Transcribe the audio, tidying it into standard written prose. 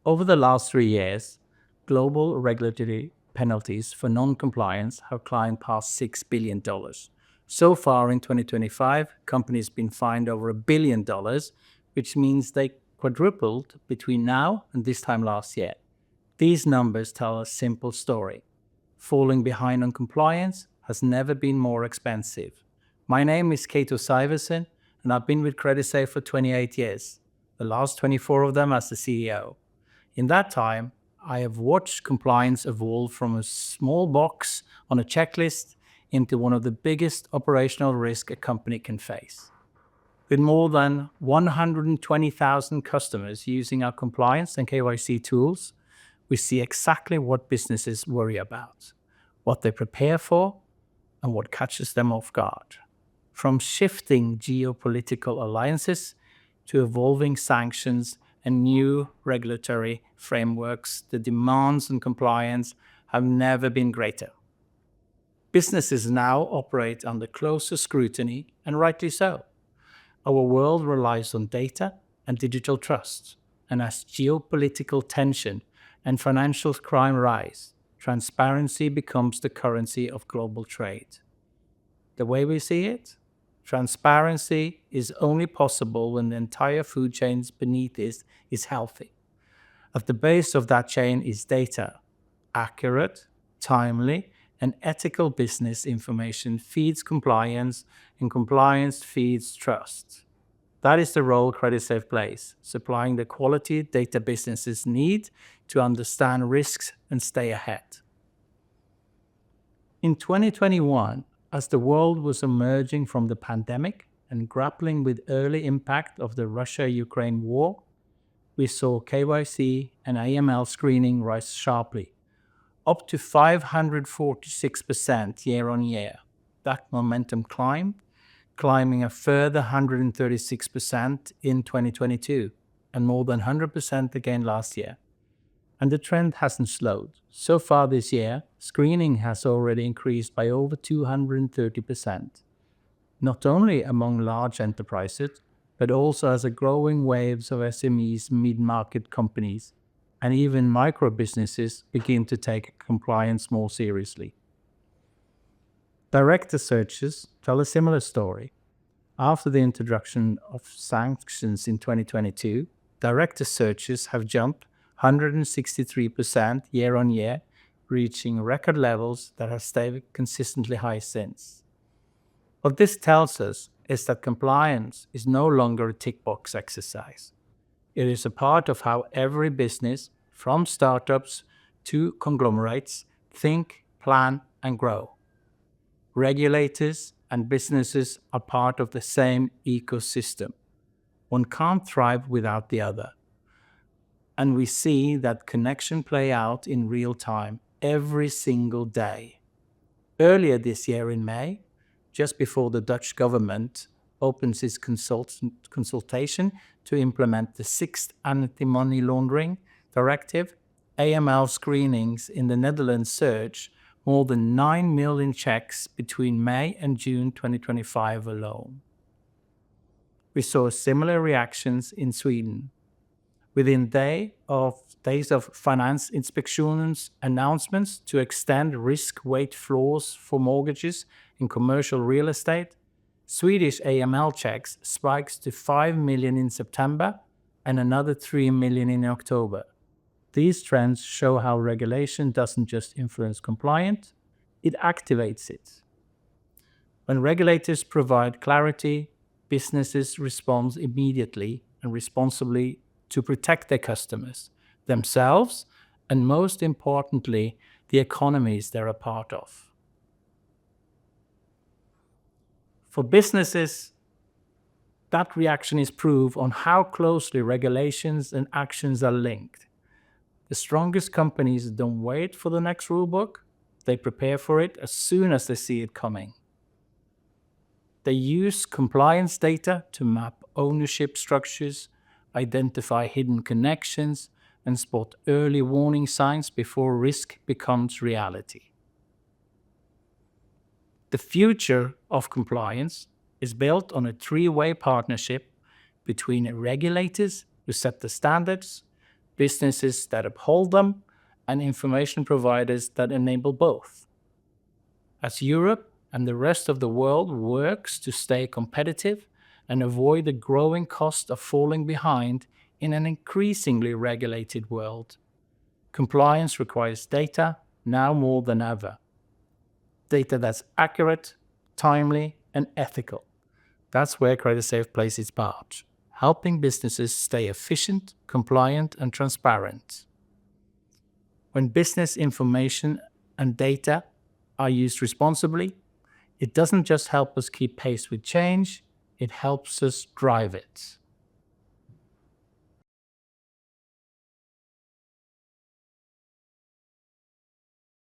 Over the last 3 years, global regulatory penalties for non-compliance have climbed past $6 billion. So far in 2025, companies have been fined over $1 billion, which means they quadrupled between now and this time last year. These numbers tell a simple story. Falling behind on compliance has never been more expensive. My name is Cato Syversen, and I've been with Creditsafe for 28 years, the last 24 of them as the CEO. In that time, I have watched compliance evolve from a small box on a checklist into one of the biggest operational risks a company can face. With more than 120,000 customers using our compliance and KYC tools, we see exactly what businesses worry about, what they prepare for, and what catches them off guard. From shifting geopolitical alliances to evolving sanctions and new regulatory frameworks, the demands on compliance have never been greater. Businesses now operate under closer scrutiny, and rightly so. Our world relies on data and digital trust, and as geopolitical tension and financial crime rise, transparency becomes the currency of global trade. The way we see it, transparency is only possible when the entire food chain beneath it is healthy. At the base of that chain is data. Accurate, timely, and ethical business information feeds compliance, and compliance feeds trust. That is the role Creditsafe plays, supplying the quality data businesses need to understand risks and stay ahead. In 2021, as the world was emerging from the pandemic and grappling with early impact of the Russia-Ukraine war, we saw KYC and AML screening rise sharply, up to 546% year-on-year. That momentum climbing a further 136% in 2022, and more than 100% again last year. And the trend hasn't slowed. So far this year, screening has already increased by over 230%, not only among large enterprises, but also as a growing waves of SMEs, mid-market companies, and even micro businesses begin to take compliance more seriously. Director searches tell a similar story. After the introduction of sanctions in 2022, director searches have jumped 163% year-on-year, reaching record levels that have stayed consistently high since. What this tells us is that compliance is no longer a tick box exercise. It is a part of how every business, from startups to conglomerates, think, plan, and grow. Regulators and businesses are part of the same ecosystem. One can't thrive without the other. And we see that connection play out in real time every single day. Earlier this year in May, just before the Dutch government opens its consultation to implement the 6th Anti-Money Laundering Directive, AML screenings in the Netherlands surged more than 9 million checks between May and June 2025 alone. We saw similar reactions in Sweden. Within days of finance inspections announcements to extend risk weight floors for mortgages in commercial real estate, Swedish AML checks spikes to 5 million in September and another 3 million in October. These trends show how regulation doesn't just influence compliance, it activates it. When regulators provide clarity, businesses respond immediately and responsibly to protect their customers, themselves, and most importantly, the economies they're a part of. For businesses, that reaction is proof on how closely regulations and actions are linked. The strongest companies don't wait for the next rulebook, they prepare for it as soon as they see it coming. They use compliance data to map ownership structures, identify hidden connections, and spot early warning signs before risk becomes reality. The future of compliance is built on a three-way partnership between regulators who set the standards, businesses that uphold them, and information providers that enable both. As Europe and the rest of the world works to stay competitive and avoid the growing cost of falling behind in an increasingly regulated world, compliance requires data now more than ever. Data that's accurate, timely, and ethical. That's where Creditsafe plays its part, helping businesses stay efficient, compliant, and transparent. When business information and data are used responsibly, it doesn't just help us keep pace with change, it helps us drive it.